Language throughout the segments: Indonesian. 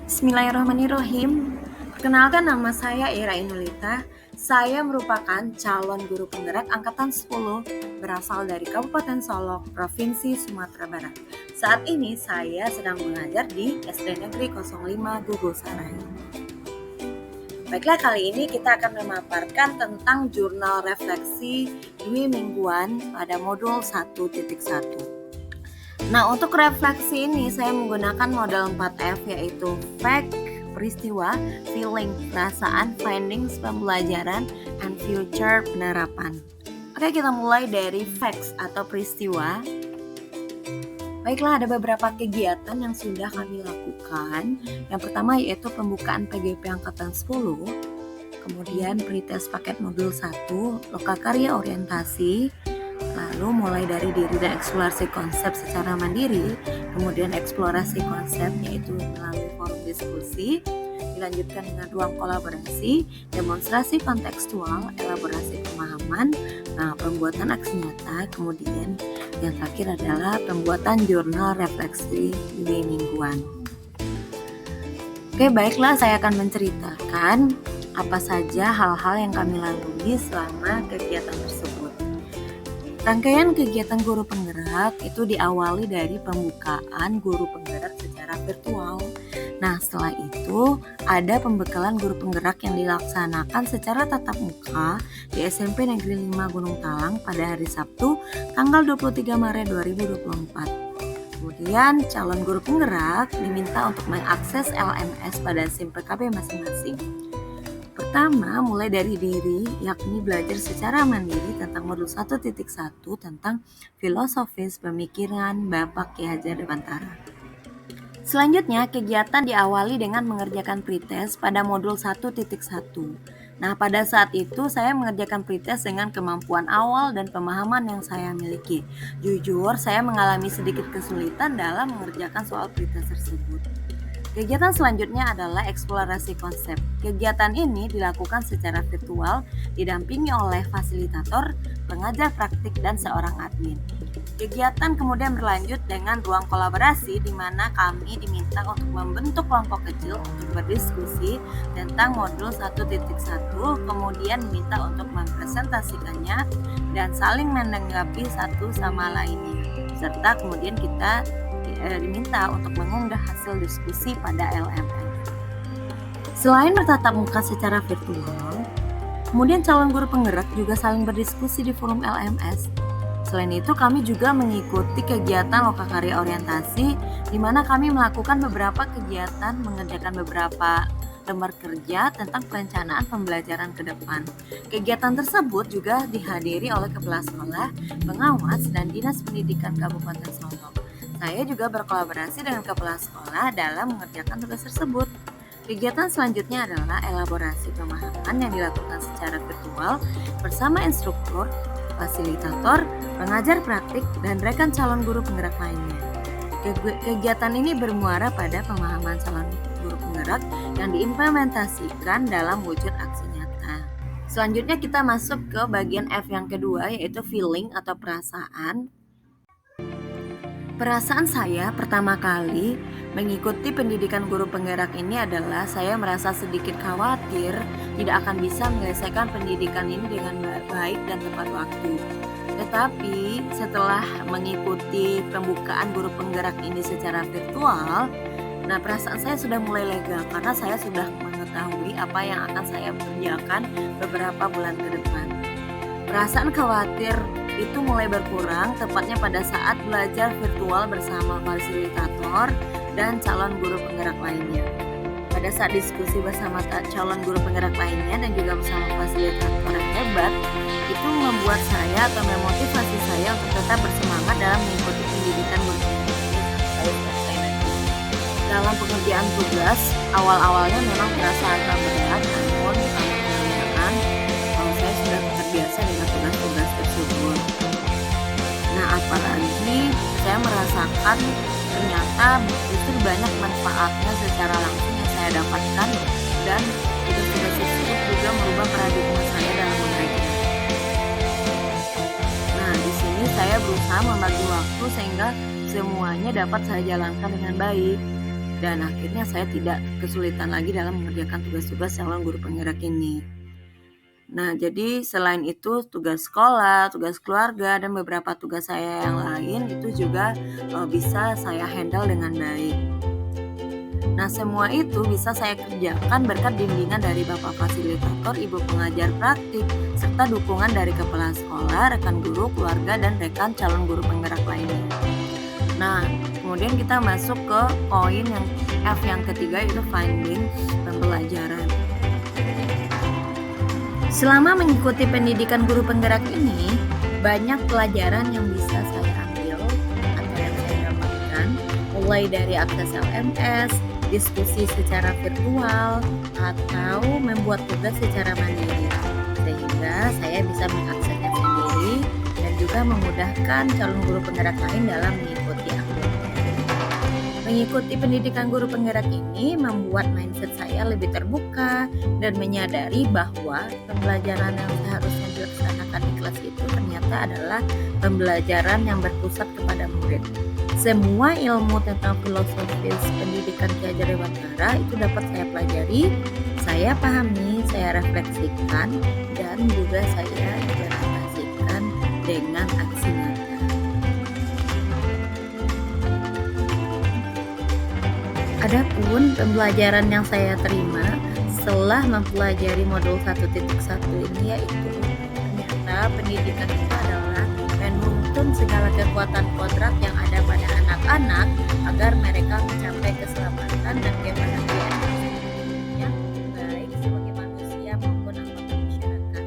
Bismillahirrahmanirrahim. Perkenalkan, nama saya Ira Inulita. Saya merupakan calon guru penggerak angkatan 10 berasal dari Kabupaten Solok, Provinsi Sumatera Barat. Saat ini saya sedang mengajar di SD Negeri 05 Gugusarai. Baiklah, kali ini kita akan memaparkan tentang jurnal refleksi dwi mingguan pada modul 1.1. Nah, untuk refleksi ini saya menggunakan model 4F, yaitu fact, peristiwa, feeling, perasaan, findings, pembelajaran, and future, penerapan. Oke, kita mulai dari facts atau peristiwa. Baiklah, ada beberapa kegiatan yang sudah kami lakukan. Yang pertama yaitu pembukaan PGP Angkatan 10, kemudian pretest paket modul 1, lokakarya orientasi, lalu mulai dari diri dan eksplorasi konsep secara mandiri, kemudian eksplorasi konsep yaitu melalui forum diskusi, dilanjutkan dengan ruang kolaborasi, demonstrasi kontekstual, elaborasi pemahaman, pembuatan aksi nyata, kemudian yang terakhir adalah pembuatan jurnal refleksi dwi mingguan. Oke, baiklah, saya akan menceritakan apa saja hal-hal yang kami lalui selama kegiatan tersebut. Rangkaian kegiatan guru penggerak itu diawali dari pembukaan guru penggerak secara virtual. Nah, setelah itu ada pembekalan guru penggerak yang dilaksanakan secara tatap muka di SMP Negeri 5 Gunung Talang pada hari Sabtu, tanggal 23 Maret 2024. Kemudian calon guru penggerak diminta untuk mengakses LMS pada SIM PKB masing-masing. Pertama, mulai dari diri, yakni belajar secara mandiri tentang modul 1.1 tentang filosofis pemikiran Bapak Ki Hajar Dewantara. Selanjutnya, kegiatan diawali dengan mengerjakan pretest pada modul 1.1. Nah, pada saat itu saya mengerjakan pretest dengan kemampuan awal dan pemahaman yang saya miliki. Jujur, saya mengalami sedikit kesulitan dalam mengerjakan soal pretest tersebut. Kegiatan selanjutnya adalah eksplorasi konsep. Kegiatan ini dilakukan secara virtual, didampingi oleh fasilitator, pengajar praktik, dan seorang admin. Kegiatan kemudian berlanjut dengan ruang kolaborasi di mana kami diminta untuk membentuk kelompok kecil untuk berdiskusi tentang modul 1.1, kemudian diminta untuk mempresentasikannya dan saling menanggapi satu sama lainnya. Serta kemudian kita diminta untuk mengunggah hasil diskusi pada LMS. Selain bertatap muka secara virtual, kemudian calon guru penggerak juga saling berdiskusi di forum LMS. Selain itu, kami juga mengikuti kegiatan lokakarya orientasi, di mana kami melakukan beberapa kegiatan mengerjakan beberapa lembar kerja tentang perencanaan pembelajaran ke depan. Kegiatan tersebut juga dihadiri oleh kepala sekolah, pengawas, dan Dinas Pendidikan Kabupaten Solok. Saya juga berkolaborasi dengan kepala sekolah dalam mengerjakan tugas tersebut. Kegiatan selanjutnya adalah elaborasi pemahaman yang dilakukan secara virtual bersama instruktur, fasilitator, pengajar praktik, dan rekan calon guru penggerak lainnya. Kegiatan ini bermuara pada pemahaman calon guru penggerak yang diimplementasikan dalam wujud aksi nyata. Selanjutnya kita masuk ke bagian F yang kedua, yaitu feeling atau perasaan. Perasaan saya pertama kali mengikuti pendidikan guru penggerak ini adalah saya merasa sedikit khawatir tidak akan bisa menyelesaikan pendidikan ini dengan baik dan tepat waktu. Tetapi setelah mengikuti pembukaan guru penggerak ini secara virtual, nah perasaan saya sudah mulai lega karena saya sudah mengetahui apa yang akan saya kerjakan beberapa bulan ke depan. Perasaan khawatir itu mulai berkurang tepatnya pada saat belajar virtual bersama fasilitator dan calon guru penggerak lainnya. Pada saat diskusi bersama calon guru penggerak lainnya dan juga bersama fasilitator yang hebat, itu membuat saya atau memotivasi saya untuk tetap bersemangat dalam mengikuti pendidikan guru penggerak. Dalam pengerjaan tugas, awal-awalnya memang terasa agak berat, namun lama-kelamaan saya sudah terbiasa dengan tugas-tugas tersebut. Nah, apalagi saya merasakan ternyata justru banyak manfaatnya secara langsung yang saya dapatkan, dan tugas-tugas tersebut juga merubah paradigma saya dalam mengajar. Nah, di sini saya berusaha membagi waktu sehingga semuanya dapat saya jalankan dengan baik. dan akhirnya saya tidak kesulitan lagi dalam mengerjakan tugas-tugas calon guru penggerak ini. Nah, jadi selain itu tugas sekolah, tugas keluarga, dan beberapa tugas saya yang lain itu juga bisa saya handle dengan baik. Nah, semua itu bisa saya kerjakan berkat bimbingan dari Bapak Fasilitator, Ibu Pengajar Praktik, serta dukungan dari kepala sekolah, rekan guru, keluarga, dan rekan calon guru penggerak lainnya. Nah, kemudian kita masuk ke poin yang F yang ketiga, yaitu finding pembelajaran. Selama mengikuti pendidikan guru penggerak ini, banyak pelajaran yang bisa saya ambil atau yang saya dapatkan, mulai dari akses LMS, diskusi secara virtual, atau membuat tugas secara mandiri, sehingga saya bisa mengaksesnya sendiri dan juga memudahkan calon guru penggerak lain dalam mengikuti aktivitas. Mengikuti pendidikan guru penggerak ini membuat mindset saya lebih terbuka dan menyadari bahwa pembelajaran yang seharusnya dilaksanakan di kelas itu ternyata adalah pembelajaran yang berpusat kepada murid. Semua ilmu tentang filosofis pendidikan Ki Hajar Dewantara itu dapat saya pelajari, saya pahami, saya refleksikan, dan juga saya implementasikan dengan aksi nyata. Adapun pembelajaran yang saya terima setelah mempelajari modul 1.1 ini yaitu ternyata pendidikan itu adalah menuntun segala kekuatan kodrat yang ada pada anak-anak agar mereka mencapai keselamatan dan kebahagiaan hidupnya, baik sebagai manusia maupun anggota masyarakat.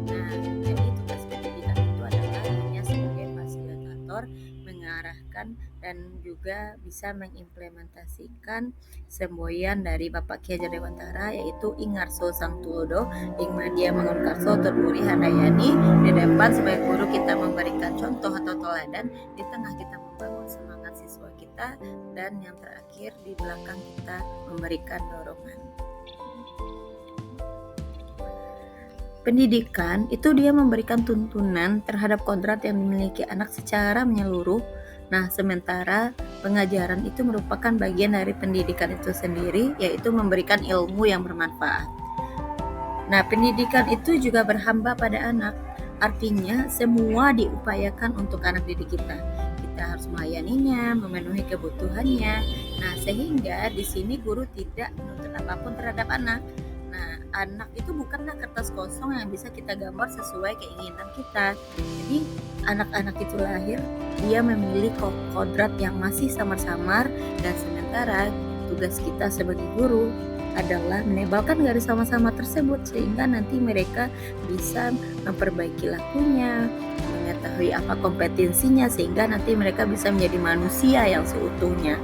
Nah, jadi tugas pendidikan itu adalah hanya sebagai fasilitator mengarahkan dan juga bisa mengimplementasikan semboyan dari Bapak Ki Hajar Dewantara, yaitu Ing Ngarso Sang Tulodo, Ing Madya Mangunkarso Turduri Handayani. Di depan sebagai guru kita memberikan contoh atau teladan, di tengah kita membangun semangat siswa kita, dan yang terakhir di belakang kita memberikan dorongan. Pendidikan itu dia memberikan tuntunan terhadap kodrat yang dimiliki anak secara menyeluruh. Nah, sementara pengajaran itu merupakan bagian dari pendidikan itu sendiri, yaitu memberikan ilmu yang bermanfaat. Nah, pendidikan itu juga berhamba pada anak. Artinya, semua diupayakan untuk anak didik kita. Kita harus melayaninya, memenuhi kebutuhannya. Nah, sehingga di sini guru tidak menuntut apapun terhadap anak. Nah, anak itu bukanlah kertas kosong yang bisa kita gambar sesuai keinginan kita. Jadi, anak-anak itu lahir, dia memiliki kodrat yang masih samar-samar, dan sementara tugas kita sebagai guru adalah menebalkan garis sama-sama tersebut sehingga nanti mereka bisa memperbaiki lakunya, mengetahui apa kompetensinya, sehingga nanti mereka bisa menjadi manusia yang seutuhnya.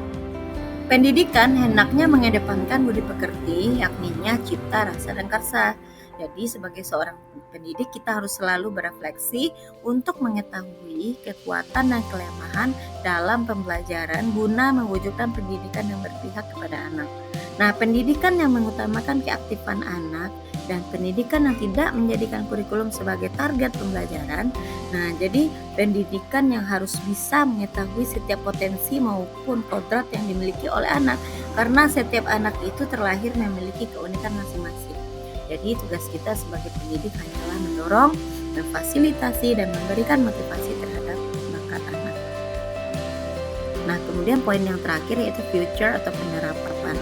Pendidikan hendaknya mengedepankan budi pekerti, yakninya cipta, rasa, dan karsa. Jadi sebagai seorang pendidik kita harus selalu berefleksi untuk mengetahui kekuatan dan kelemahan dalam pembelajaran guna mewujudkan pendidikan yang berpihak kepada anak. Nah, pendidikan yang mengutamakan keaktifan anak dan pendidikan yang tidak menjadikan kurikulum sebagai target pembelajaran. Nah, jadi pendidikan yang harus bisa mengetahui setiap potensi maupun kodrat yang dimiliki oleh anak, karena setiap anak itu terlahir memiliki keunikan masing-masing. Jadi tugas kita sebagai pendidik hanyalah mendorong, memfasilitasi, dan memberikan motivasi terhadap bakat anak. Nah, kemudian poin yang terakhir yaitu future atau penerapan.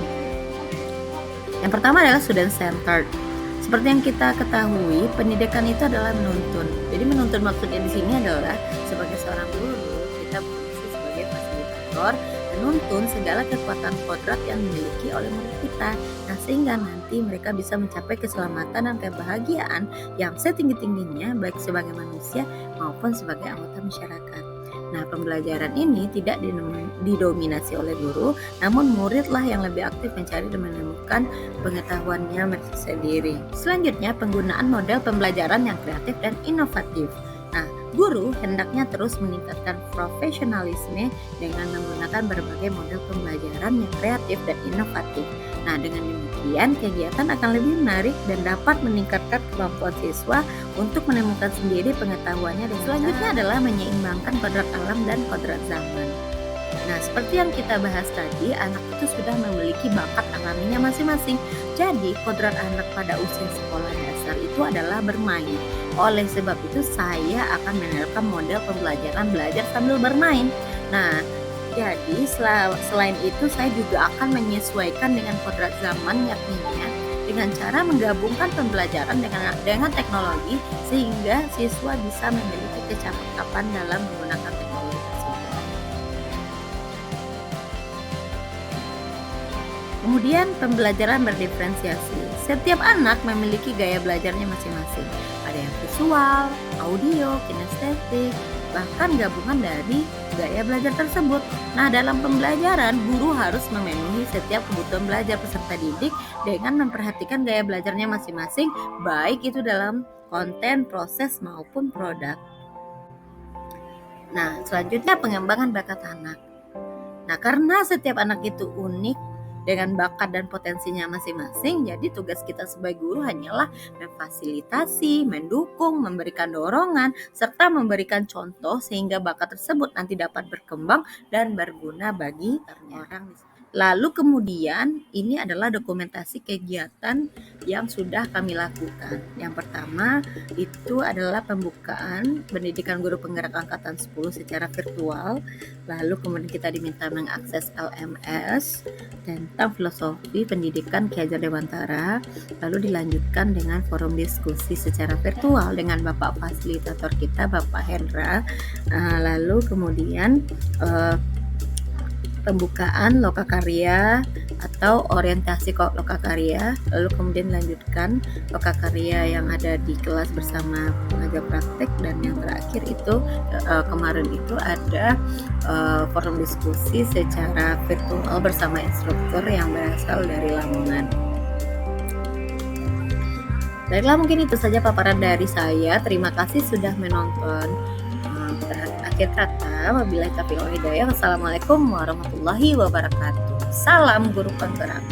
Yang pertama adalah student centered. Seperti yang kita ketahui, pendidikan itu adalah menuntun. Jadi menuntun maksudnya di sini adalah sebagai seorang guru, kita berfungsi sebagai fasilitator, menuntun segala kekuatan kodrat yang dimiliki oleh murid kita. Nah, sehingga nanti mereka bisa mencapai keselamatan dan kebahagiaan yang setinggi-tingginya baik sebagai manusia maupun sebagai anggota masyarakat. Nah, pembelajaran ini tidak didominasi oleh guru, namun muridlah yang lebih aktif mencari dan menemukan pengetahuannya sendiri. Selanjutnya, penggunaan model pembelajaran yang kreatif dan inovatif. Nah, guru hendaknya terus meningkatkan profesionalisme dengan menggunakan berbagai model pembelajaran yang kreatif dan inovatif. Nah, dengan demikian kegiatan akan lebih menarik dan dapat meningkatkan kemampuan siswa untuk menemukan sendiri pengetahuannya. Dan selanjutnya adalah menyeimbangkan kodrat alam dan kodrat zaman. Nah, seperti yang kita bahas tadi, anak itu sudah memiliki bakat alaminya masing-masing. Jadi, kodrat anak pada usia sekolah dasar itu adalah bermain. Oleh sebab itu, saya akan menerapkan model pembelajaran belajar sambil bermain. Nah, jadi selain itu, saya juga akan menyesuaikan dengan kodrat zaman, yakni dengan cara menggabungkan pembelajaran dengan teknologi sehingga siswa bisa memiliki kecakapan dalam menggunakan teknologi tersebut. Kemudian pembelajaran berdiferensiasi. Setiap anak memiliki gaya belajarnya masing-masing. Ada yang visual, audio, kinestetik, bahkan gabungan dari gaya belajar tersebut. Nah, dalam pembelajaran, guru harus memenuhi setiap kebutuhan belajar peserta didik dengan memperhatikan gaya belajarnya masing-masing, baik itu dalam konten, proses, maupun produk. Nah, selanjutnya pengembangan bakat anak. Nah, karena setiap anak itu unik dengan bakat dan potensinya masing-masing, jadi tugas kita sebagai guru hanyalah memfasilitasi, mendukung, memberikan dorongan, serta memberikan contoh sehingga bakat tersebut nanti dapat berkembang dan berguna bagi orang. Lalu kemudian ini adalah dokumentasi kegiatan yang sudah kami lakukan. Yang pertama itu adalah pembukaan pendidikan guru penggerak angkatan 10 secara virtual. Lalu kemudian kita diminta mengakses LMS tentang filosofi pendidikan Ki Hajar Dewantara. Lalu dilanjutkan dengan forum diskusi secara virtual dengan Bapak fasilitator kita, Bapak Hendra. Lalu kemudian pembukaan lokakarya atau orientasi lokakarya, lalu kemudian lanjutkan lokakarya yang ada di kelas bersama pengajar praktek, dan yang terakhir itu kemarin itu ada forum diskusi secara virtual bersama instruktur yang berasal dari Lamongan. Baiklah, mungkin itu saja paparan dari saya. Terima kasih sudah menonton. Akhir kata, wabillahi taufiq wal hidayah. Wassalamualaikum warahmatullahi wabarakatuh. Salam guru penggerak.